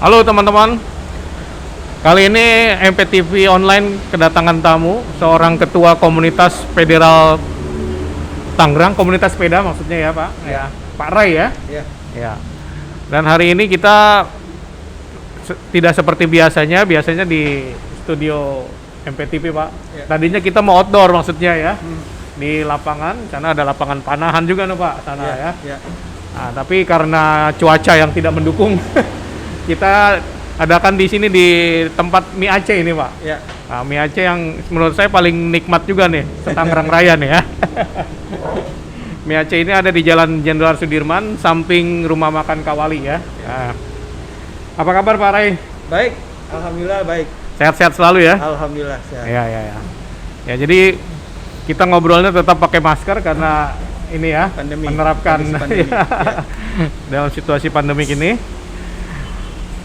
Halo teman-teman, kali ini MPTV Online kedatangan tamu, seorang ketua komunitas Federal Tangerang, komunitas sepeda maksudnya ya Pak? Ya, Pak Ray ya? Ya. Ya. Dan hari ini kita tidak seperti biasanya di studio MPTV Pak. Ya. Tadinya kita mau outdoor maksudnya ya, di lapangan, karena ada lapangan panahan juga nih Pak, sana ya. Ya. Nah, tapi karena cuaca yang tidak mendukung, kita adakan di sini di tempat mie Aceh ini Pak. Ya. Nah, mie Aceh yang menurut saya paling nikmat juga nih, se-Tangerang Raya nih ya. Mie Aceh ini ada di Jalan Jenderal Sudirman, samping Rumah Makan Kawali ya. Nah, apa kabar Pak Ray? Baik, alhamdulillah baik. Sehat-sehat selalu ya? Alhamdulillah sehat. Ya. Ya, jadi kita ngobrolnya tetap pakai masker karena ini ya, Pandemi. menerapkan Kondisi pandemi. Ya. dalam situasi pandemik ini.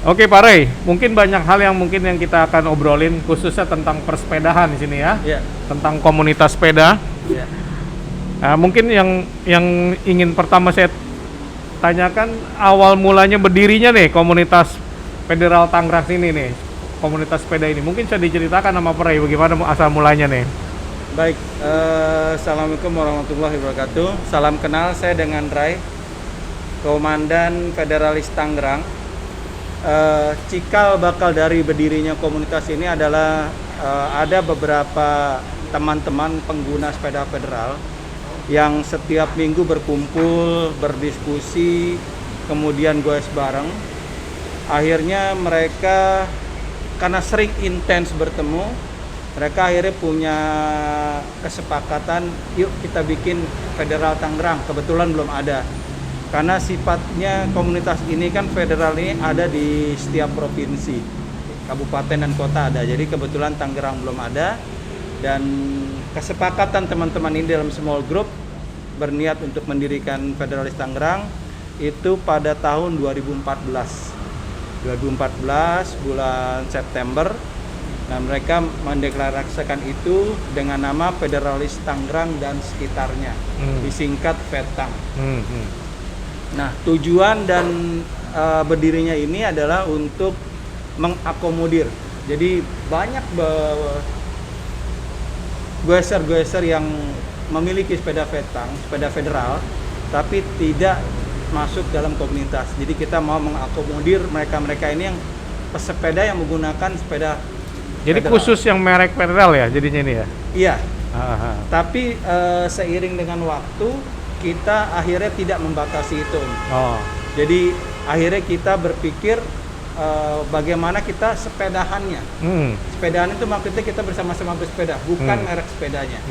Oke Pak Ray, mungkin banyak hal yang kita akan obrolin khususnya tentang persepedahan di sini ya, Ya. tentang komunitas sepeda. Ya. Nah, mungkin yang ingin pertama saya tanyakan awal mulanya berdirinya nih komunitas Federal Tangerang sini nih, komunitas sepeda ini. Mungkin bisa diceritakan sama Pak Ray bagaimana asal mulanya nih? Baik, assalamualaikum warahmatullahi wabarakatuh. Salam kenal, saya dengan Ray, Komandan Federalis Tangerang. Cikal bakal dari berdirinya komunitas ini adalah ada beberapa teman-teman pengguna sepeda federal yang setiap minggu berkumpul, berdiskusi, kemudian goes bareng. Akhirnya mereka karena sering intens bertemu, mereka akhirnya punya kesepakatan, yuk kita bikin Federal Tangerang. Kebetulan belum ada. Karena sifatnya komunitas ini kan federal ini ada di setiap provinsi, kabupaten dan kota ada. Jadi kebetulan Tangerang belum ada. Dan kesepakatan teman-teman ini dalam small group berniat untuk mendirikan Federalis Tangerang itu pada tahun 2014 bulan September. Nah, mereka mendeklarasikan itu dengan nama Federalis Tangerang dan sekitarnya, disingkat FETANG. Nah, tujuan dan berdirinya ini adalah untuk mengakomodir. Jadi banyak goeser-goeser yang memiliki sepeda FETANG, sepeda federal, tapi tidak masuk dalam komunitas. Jadi kita mau mengakomodir mereka-mereka ini yang pesepeda yang menggunakan sepeda. Jadi federal. khusus yang merek federal ya jadinya ini ya? Iya. Aha. Tapi seiring dengan waktu kita akhirnya tidak membatasi itu. Oh. Jadi akhirnya kita berpikir bagaimana kita sepedahannya. Sepedahan itu maksudnya kita bersama-sama bersepeda, bukan merek sepedanya.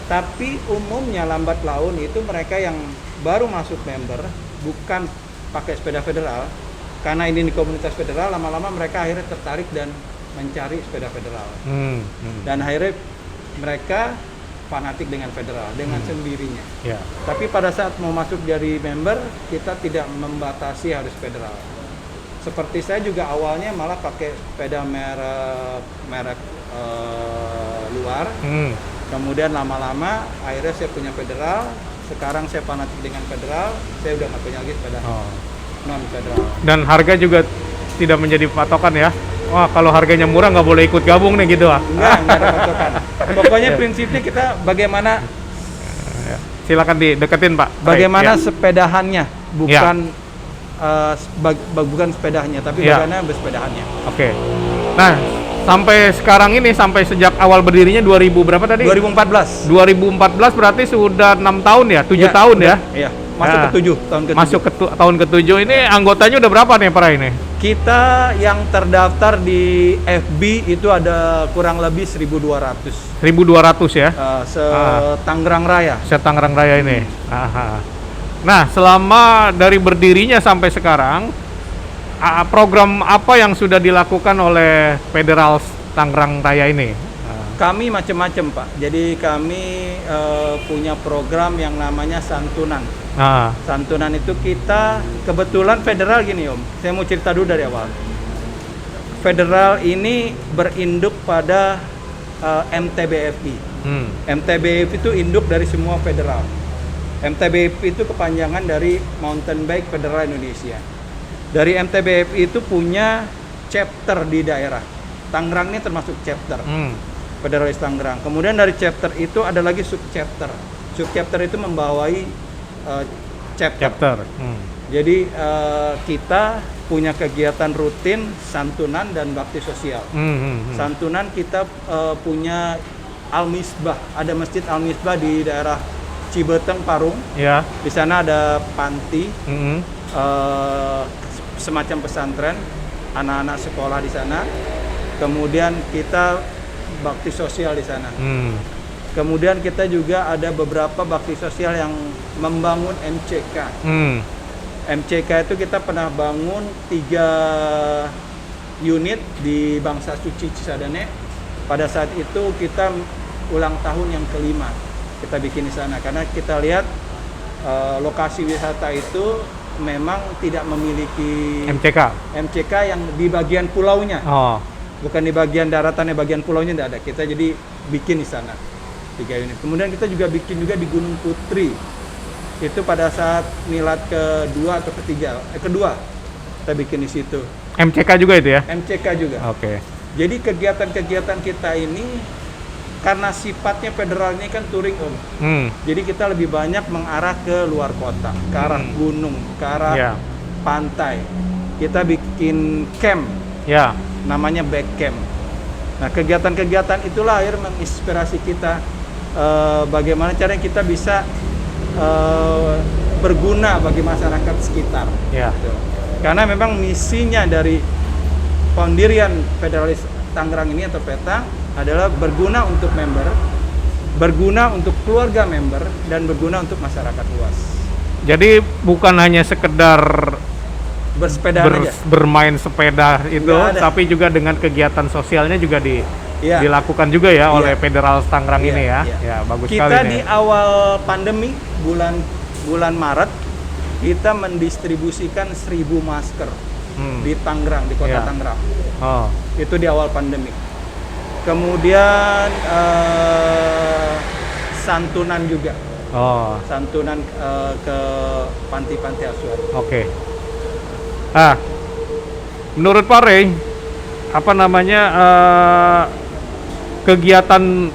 Tapi umumnya lambat laun itu mereka yang baru masuk member, bukan pakai sepeda federal. Karena ini di komunitas federal, lama-lama mereka akhirnya tertarik dan mencari sepeda federal. Dan akhirnya mereka fanatik dengan federal, dengan sendirinya. Ya. Tapi pada saat mau masuk jadi member, kita tidak membatasi harus federal. Seperti saya juga awalnya malah pakai sepeda merek luar. Kemudian lama-lama akhirnya saya punya federal. Sekarang saya fanatik dengan federal. Saya udah nggak punya lagi sepeda non federal. Dan harga juga tidak menjadi patokan ya? Wah, kalau harganya murah nggak boleh ikut gabung nih gitu ah? Enggak ada patokan. Pokoknya prinsipnya kita bagaimana. Silakan dideketin Pak. Bagaimana Ya. sepedahannya, bukan bukan sepedanya, tapi bagaimana bersepedahannya. Oke. Nah, sampai sekarang ini, sampai sejak awal berdirinya 2000 berapa tadi? 2014. 2014 berarti sudah 6 tahun ya? 7 tahun ya? Iya. Masuk ke 7 tahun ke-7. Masuk ke tahun ke-7 ini anggotanya udah berapa nih Pak ini? Kita yang terdaftar di FB itu ada kurang lebih 1.200. 1.200 ya? Tangerang Raya. Tangerang Raya ini. Aha. Nah, selama dari berdirinya sampai sekarang, program apa yang sudah dilakukan oleh Federal Tangerang Raya ini? Kami macam-macam Pak. Jadi kami punya program yang namanya santunan. Santunan itu kita kebetulan federal gini Om. Saya mau cerita dulu dari awal. Federal ini berinduk pada MTBFI. MTBFI itu induk dari semua federal. MTBFI itu kepanjangan dari Mountain Bike Federal Indonesia. Dari MTBFI itu punya chapter di daerah. Tangerang ini termasuk chapter. Federalis Tangerang. Kemudian dari chapter itu ada lagi subchapter. Subchapter itu membawai chapter. Jadi kita punya kegiatan rutin santunan dan bakti sosial. Santunan kita punya Al-Misbah, ada Masjid Al-Misbah di daerah Cibeteng, Parung. Ya. Di sana ada panti, semacam pesantren, anak-anak sekolah di sana. Kemudian kita bakti sosial di sana. Kemudian kita juga ada beberapa bakti sosial yang membangun MCK. MCK itu kita pernah bangun 3 unit di Bangsa Suci Cisadane. Pada saat itu kita ulang tahun yang kelima kita bikin di sana karena kita lihat lokasi wisata itu memang tidak memiliki MCK yang di bagian pulaunya. Bukan di bagian daratannya, bagian pulaunya tidak ada. Kita jadi bikin di sana 3 unit. Kemudian kita juga bikin juga di Gunung Putri. Itu pada saat milad kedua atau kedua kita bikin di situ. MCK juga itu ya? MCK juga. Oke. Jadi kegiatan-kegiatan kita ini karena sifatnya federal ini kan touring om. Jadi kita lebih banyak mengarah ke luar kota, ke arah gunung, ke arah pantai. Kita bikin camp, namanya back camp. Nah kegiatan-kegiatan itulah akhirnya menginspirasi kita bagaimana caranya kita bisa berguna bagi masyarakat sekitar. Gitu. Karena memang misinya dari pendirian Federalis Tangerang ini atau Petang adalah berguna untuk member, berguna untuk keluarga member, dan berguna untuk masyarakat luas. Jadi bukan hanya sekedar bersepeda bermain sepeda itu, tapi juga dengan kegiatan sosialnya juga dilakukan juga ya oleh Federalis Tangerang ini ya. Ya, bagus sekali. Kita di awal pandemi bulan Maret kita mendistribusikan 1.000 masker di Tangerang, di kota Tangerang. Itu di awal pandemi. Kemudian santunan juga. Santunan ke panti-panti asuhan. Oke. Menurut Pak Rey, apa namanya kegiatan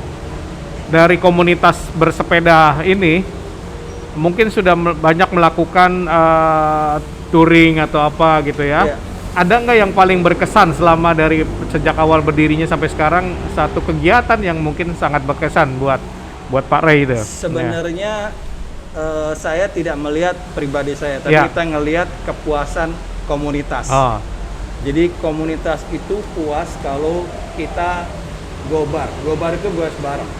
dari komunitas bersepeda ini mungkin sudah banyak melakukan touring atau apa gitu ya. Ada nggak yang paling berkesan selama dari sejak awal berdirinya sampai sekarang, satu kegiatan yang mungkin sangat berkesan buat Pak Rey itu? Sebenarnya saya tidak melihat pribadi saya, tapi kita ngelihat kepuasan komunitas. Jadi komunitas itu puas kalau kita gobar itu goes bareng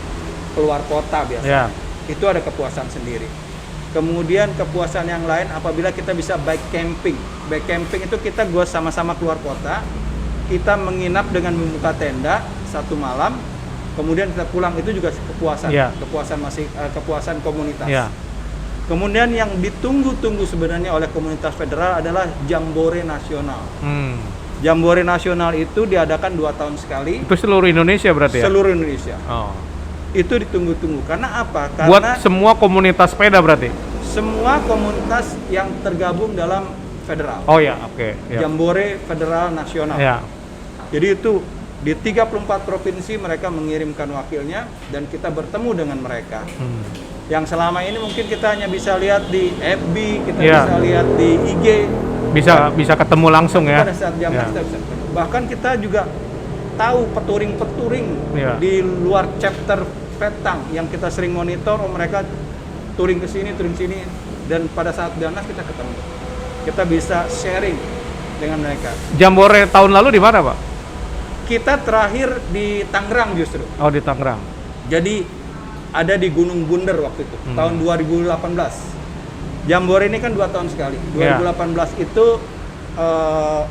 keluar kota biasa. Itu ada kepuasan sendiri. Kemudian kepuasan yang lain apabila kita bisa bike camping. Bike camping itu kita goes sama-sama keluar kota, kita menginap dengan membuka tenda 1 malam, kemudian kita pulang, itu juga kepuasan. Kepuasan komunitas. Kemudian yang ditunggu-tunggu sebenarnya oleh komunitas federal adalah Jambore Nasional. Jambore Nasional itu diadakan 2 tahun sekali. Itu seluruh Indonesia berarti ya? Seluruh Indonesia. Itu ditunggu-tunggu. Karena apa? Karena buat semua komunitas sepeda berarti? Semua komunitas yang tergabung dalam federal. Jambore Federal Nasional. Jadi itu di 34 provinsi mereka mengirimkan wakilnya dan kita bertemu dengan mereka. Yang selama ini mungkin kita hanya bisa lihat di FB, kita bisa lihat di IG. Bisa ketemu langsung ya. Pada saat jam kita bisa ketemu. Bahkan kita juga tahu peturing-peturing di luar chapter Petang yang kita sering monitor, mereka touring ke sini, dan pada saat Danas kita ketemu. Kita bisa sharing dengan mereka. Jambore tahun lalu di mana, Pak? Kita terakhir di Tangerang justru. Di Tangerang. Jadi ada di Gunung Bunder waktu itu, tahun 2018. Jambore ini kan 2 tahun sekali. 2018 itu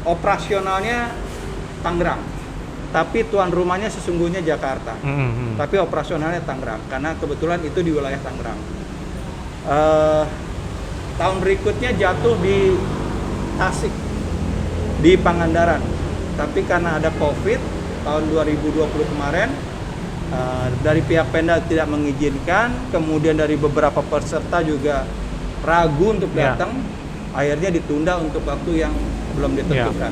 operasionalnya Tangerang. Tapi tuan rumahnya sesungguhnya Jakarta. Tapi operasionalnya Tangerang karena kebetulan itu di wilayah Tangerang. Tahun berikutnya jatuh di Tasik, di Pangandaran. Tapi karena ada COVID tahun 2020 kemarin, dari pihak Pemda tidak mengizinkan, kemudian dari beberapa peserta juga ragu untuk datang. akhirnya ditunda untuk waktu yang belum ditentukan.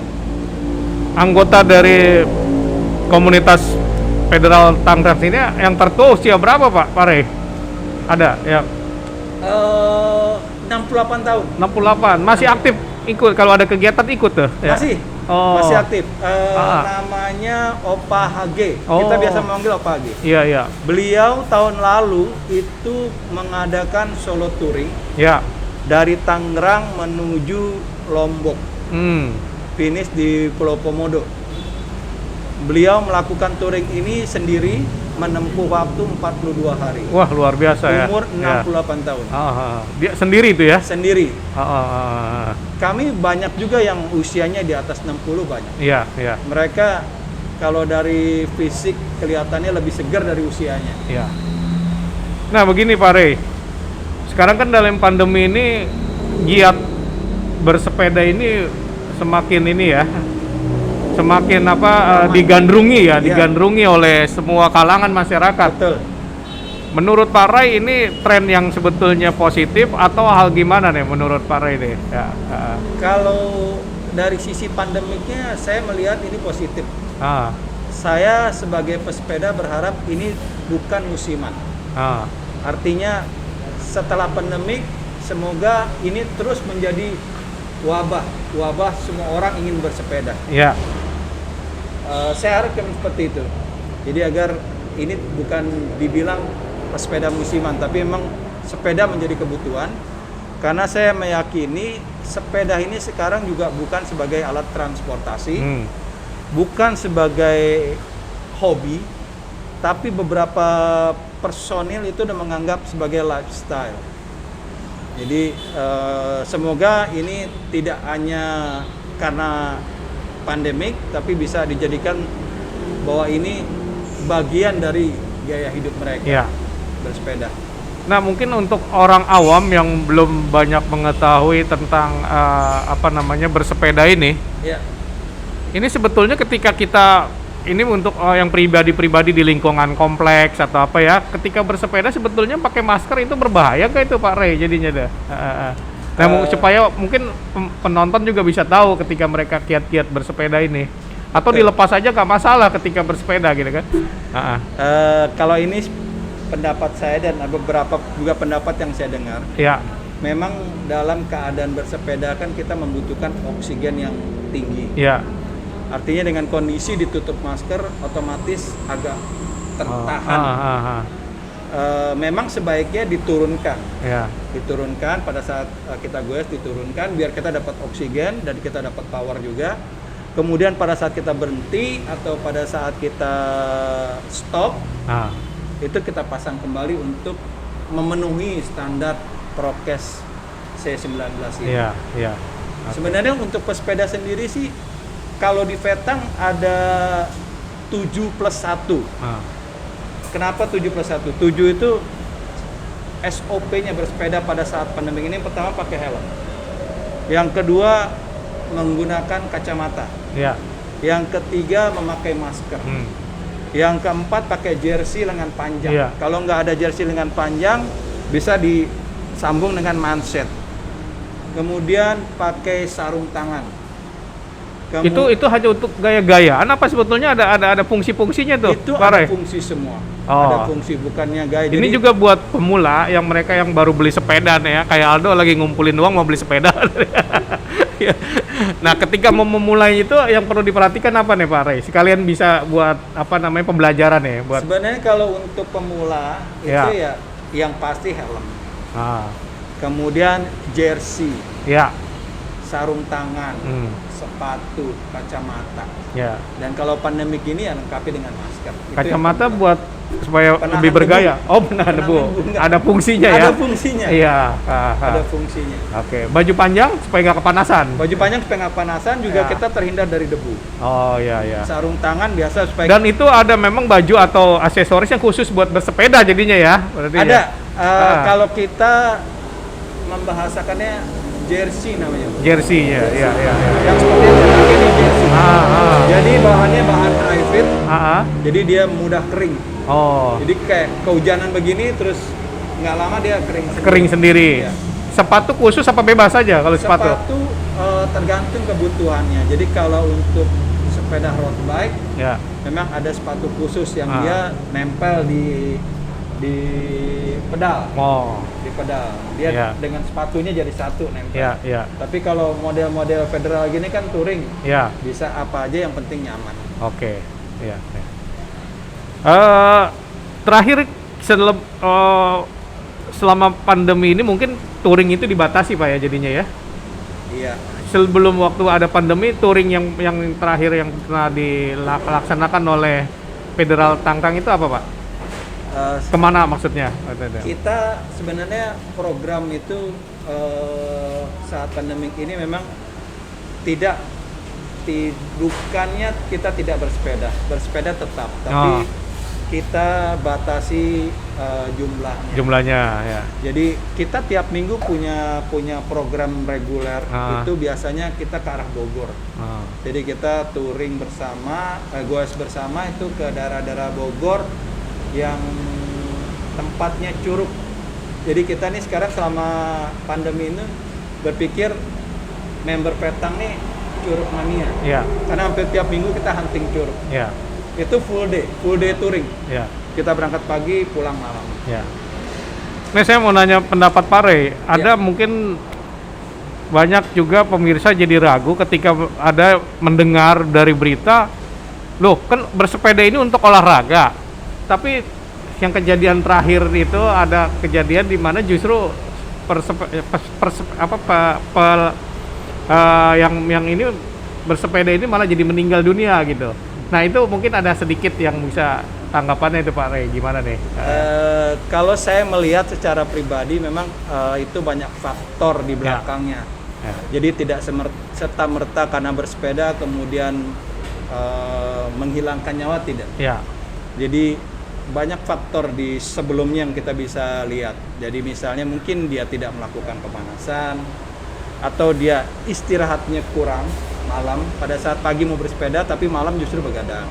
Anggota dari komunitas Federal Tangerang ini yang tertua usia berapa Pak Rey? Ada ya? 68 tahun. 68, masih aktif ikut kalau ada kegiatan ikut tuh? Ya? Masih aktif. Namanya Opa Hage. Kita biasa memanggil Opa Hage. Iya. Beliau tahun lalu itu mengadakan solo touring. Ya. Dari Tangerang menuju Lombok. Finish di Pulau Komodo. Beliau melakukan touring ini sendiri menempuh waktu 42 hari. Wah, luar biasa ya. Umur 68 tahun. Dia sendiri itu ya? Sendiri. Kami banyak juga yang usianya di atas 60 banyak. Iya. Mereka kalau dari fisik kelihatannya lebih segar dari usianya. Iya. Nah, begini Pak Rey. Sekarang kan dalam pandemi ini giat bersepeda ini semakin ini ya. Semakin digandrungi ya, digandrungi oleh semua kalangan masyarakat. Betul. Menurut Pak Ray ini tren yang sebetulnya positif atau hal gimana nih menurut Pak Ray ini? Kalau dari sisi pandemiknya saya melihat ini positif. Saya sebagai pesepeda berharap ini bukan musiman. Artinya setelah pandemik semoga ini terus menjadi wabah semua orang ingin bersepeda. Iya. Saya harapkan seperti itu. Jadi agar ini bukan dibilang pesepeda musiman, tapi memang sepeda menjadi kebutuhan. Karena saya meyakini sepeda ini sekarang juga bukan sebagai alat transportasi, bukan sebagai hobi, tapi beberapa personil itu udah menganggap sebagai lifestyle. Jadi semoga ini tidak hanya karena pandemik, tapi bisa dijadikan bahwa ini bagian dari gaya hidup mereka bersepeda. Nah, mungkin untuk orang awam yang belum banyak mengetahui tentang bersepeda ini, ini sebetulnya ketika kita ini untuk yang pribadi di lingkungan kompleks atau apa ya, ketika bersepeda sebetulnya pakai masker itu berbahaya nggak itu Pak Ray jadinya dah? Supaya mungkin penonton juga bisa tahu ketika mereka kiat-kiat bersepeda ini, atau dilepas aja nggak masalah ketika bersepeda gitu kan? Kalau ini pendapat saya dan beberapa juga pendapat yang saya dengar, memang dalam keadaan bersepeda kan kita membutuhkan oksigen yang tinggi. Artinya dengan kondisi ditutup masker otomatis agak tertahan. Memang sebaiknya diturunkan. Diturunkan pada saat kita goes, diturunkan biar kita dapat oksigen dan kita dapat power juga. Kemudian pada saat kita berhenti atau pada saat kita stop, itu kita pasang kembali untuk memenuhi standar prokes C19 ini. Sebenarnya untuk pesepeda sendiri sih, kalau di Vetang ada 7+1. Kenapa 7+1? 7 itu SOP-nya bersepeda pada saat pandemi ini. Pertama pakai helm. Yang kedua menggunakan kacamata. Yang ketiga memakai masker. Yang keempat pakai jersey lengan panjang. Kalau nggak ada jersey lengan panjang bisa disambung dengan manset. Kemudian pakai sarung tangan. Itu hanya untuk gaya-gayaan apa sebetulnya ada fungsi-fungsinya tuh? Itu ada fungsi semua. Ada fungsi, bukannya gaya. Ini juga buat pemula yang mereka yang baru beli sepeda nih ya, kayak Aldo lagi ngumpulin uang mau beli sepeda. Nah, ketika mau memulai itu yang perlu diperhatikan apa nih Pak Ray? Sekalian bisa buat pembelajaran ya buat. Sebenarnya kalau untuk pemula itu ya yang pasti helm. Kemudian jersey. Sarung tangan, sepatu, kacamata. Dan kalau pandemik ini ya lengkapi dengan masker. Kacamata buat supaya lebih bergaya. Benar Bu. Ada fungsinya ya. Ada fungsinya. Ada fungsinya. Oke. Baju panjang supaya nggak kepanasan. Baju panjang supaya nggak kepanasan juga kita terhindar dari debu. Sarung tangan biasa supaya. Dan itu ada memang baju atau aksesoris yang khusus buat bersepeda jadinya ya. Ada. Kalau kita membahasakannya jersey namanya. Jersey ya. Yang seperti ini jersey. Jadi bahannya bahan dry fit. Jadi dia mudah kering. Jadi kayak kehujanan begini terus nggak lama dia kering sendiri. sepatu khusus apa bebas saja kalau sepatu? Sepatu tergantung kebutuhannya. Jadi kalau untuk sepeda road bike, Ya. memang ada sepatu khusus yang Ah. dia nempel di pedal. Oh, Di pedal. Dia Ya. dengan sepatunya jadi satu nempel. ya, ya, Tapi kalau model-model federal gini kan touring, ya. bisa apa aja yang penting nyaman. Oke, ya. Ya. Terakhir selama pandemi ini mungkin touring itu dibatasi Pak ya jadinya ya. Iya. Sebelum waktu ada pandemi, touring yang terakhir yang pernah dilaksanakan oleh Federal Tangerang itu apa Pak? Kemana maksudnya? Kita sebenarnya program itu saat pandemik ini memang bukannya kita tidak bersepeda tetap, tapi kita batasi Jumlahnya ya. Jadi kita tiap minggu punya program reguler, itu biasanya kita ke arah Bogor. Jadi kita touring bersama, goes bersama itu ke daerah-daerah Bogor yang tempatnya curug. Jadi kita nih sekarang selama pandemi ini berpikir member Petang nih curug mania. Ya. Karena hampir tiap minggu kita hunting curug. Ya. Itu full day touring. Ya. Kita berangkat pagi, pulang malam. Ya. Ini saya mau nanya pendapat Pak Rey. Ada mungkin banyak juga pemirsa jadi ragu ketika ada mendengar dari berita, loh kan bersepeda ini untuk olahraga. Tapi yang kejadian terakhir itu ada kejadian di mana justru yang ini bersepeda ini malah jadi meninggal dunia gitu. Nah itu mungkin ada sedikit yang bisa tanggapannya itu Pak Rey, gimana nih? Kalau saya melihat secara pribadi memang itu banyak faktor di belakangnya. Ya. Jadi tidak serta-merta karena bersepeda kemudian menghilangkan nyawa, tidak. Ya. Jadi banyak faktor di sebelumnya yang kita bisa lihat. Jadi misalnya mungkin dia tidak melakukan pemanasan, atau dia istirahatnya kurang malam, pada saat pagi mau bersepeda tapi malam justru begadang.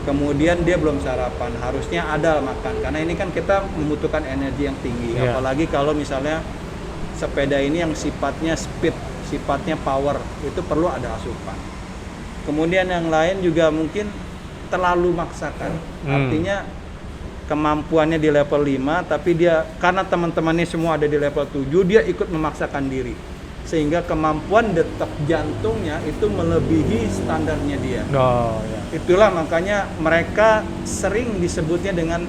Kemudian dia belum sarapan, harusnya ada makan, karena ini kan kita membutuhkan energi yang tinggi. Apalagi kalau misalnya sepeda ini yang sifatnya speed, sifatnya power, itu perlu ada asupan. Kemudian yang lain juga mungkin terlalu maksakan. Artinya kemampuannya di level 5, tapi dia karena teman-temannya semua ada di level 7, dia ikut memaksakan diri. Sehingga kemampuan detak jantungnya itu melebihi standarnya dia. Itulah makanya mereka sering disebutnya dengan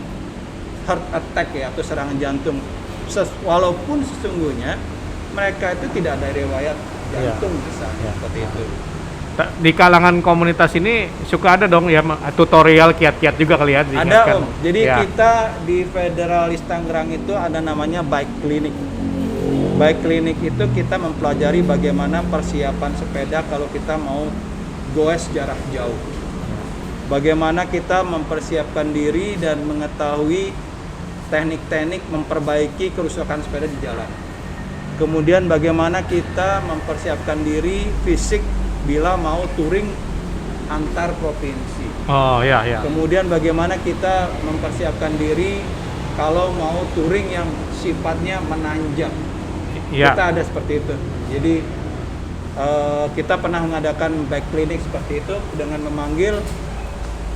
heart attack ya, atau serangan jantung. Walaupun sesungguhnya mereka itu tidak ada riwayat jantung misalnya, seperti itu. Di kalangan komunitas ini suka ada dong ya tutorial kiat-kiat juga kali ya. Ada Om. Jadi kita di Federalis Tangerang itu ada namanya bike clinic. Bike clinic itu kita mempelajari bagaimana persiapan sepeda kalau kita mau goes jarak jauh. Bagaimana kita mempersiapkan diri dan mengetahui teknik-teknik memperbaiki kerusakan sepeda di jalan. Kemudian bagaimana kita mempersiapkan diri fisik bila mau touring antar provinsi. Kemudian bagaimana kita mempersiapkan diri kalau mau touring yang sifatnya menanjak. Kita ada seperti itu. Jadi kita pernah mengadakan bike clinic seperti itu dengan memanggil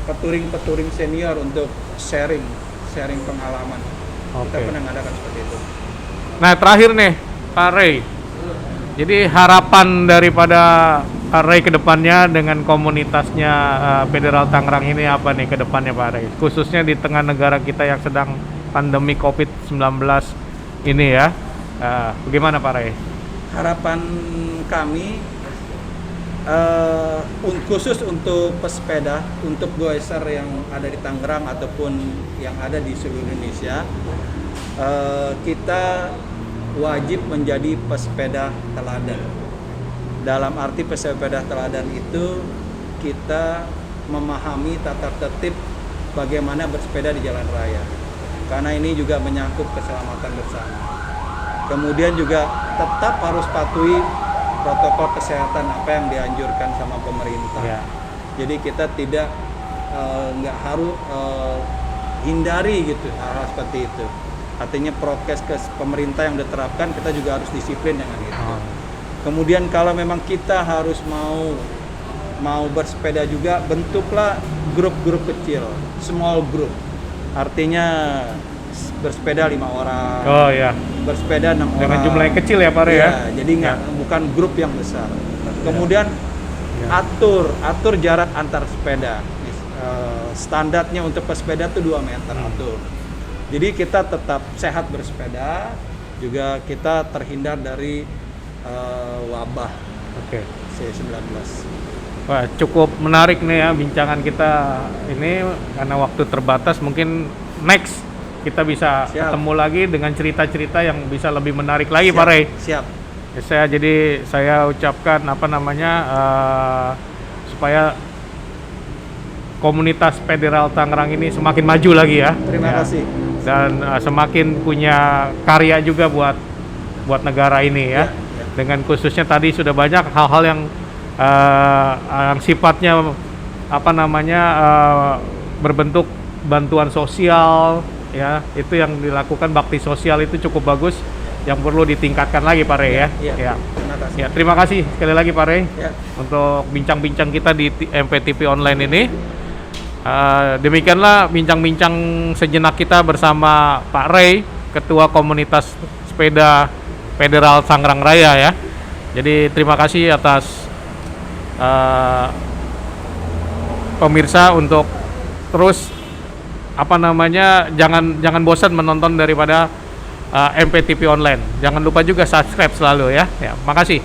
peturing senior untuk sharing pengalaman. Kita pernah mengadakan seperti itu. Nah terakhir nih Pak Rey, jadi harapan daripada Pak Rey ke depannya dengan komunitasnya Federal Tangerang ini apa nih ke depannya Pak Rey? Khususnya di tengah negara kita yang sedang pandemi COVID-19 ini ya. Bagaimana Pak Rey? Harapan kami khusus untuk pesepeda, untuk goeser yang ada di Tangerang ataupun yang ada di seluruh Indonesia, kita wajib menjadi pesepeda teladan. Dalam arti pesepeda teladan itu kita memahami tata tertib bagaimana bersepeda di jalan raya, karena ini juga menyangkut keselamatan bersama. Kemudian juga tetap harus patuhi protokol kesehatan apa yang dianjurkan sama pemerintah. Jadi kita tidak nggak harus hindari gitu hal-hal seperti itu. Artinya prokes ke pemerintah yang diterapkan, kita juga harus disiplin dengan itu. Oh. Kemudian kalau memang kita harus mau bersepeda juga, bentuklah grup-grup kecil, small group. Artinya bersepeda 5 orang. Oh ya. Bersepeda 6 orang. Dengan jumlah yang kecil ya Pak Re ya. Jadi bukan grup yang besar. Kemudian atur jarak antar sepeda. Standarnya untuk pesepeda itu 2 meter atur. Jadi kita tetap sehat bersepeda, juga kita terhindar dari wabah C19. Wah, cukup menarik nih ya bincangan kita ini, karena waktu terbatas. Mungkin next kita bisa ketemu lagi dengan cerita-cerita yang bisa lebih menarik lagi Pak Re. Siap. Saya ucapkan supaya komunitas Federal Tangerang ini semakin maju lagi ya. Terima kasih. Dan semakin punya karya juga buat negara ini ya. Dengan khususnya tadi sudah banyak hal-hal yang sifatnya berbentuk bantuan sosial ya, itu yang dilakukan, bakti sosial itu cukup bagus, yang perlu ditingkatkan lagi Pak Re ya. Terima kasih. Ya, terima kasih sekali lagi Pak Re untuk bincang-bincang kita di MPTV online ini. Demikianlah bincang-bincang sejenak kita bersama Pak Re, Ketua Komunitas Sepeda Federal Tangerang Raya ya. Jadi terima kasih atas pemirsa untuk terus jangan bosan menonton daripada MPTV online. Jangan lupa juga subscribe selalu ya. Ya, makasih.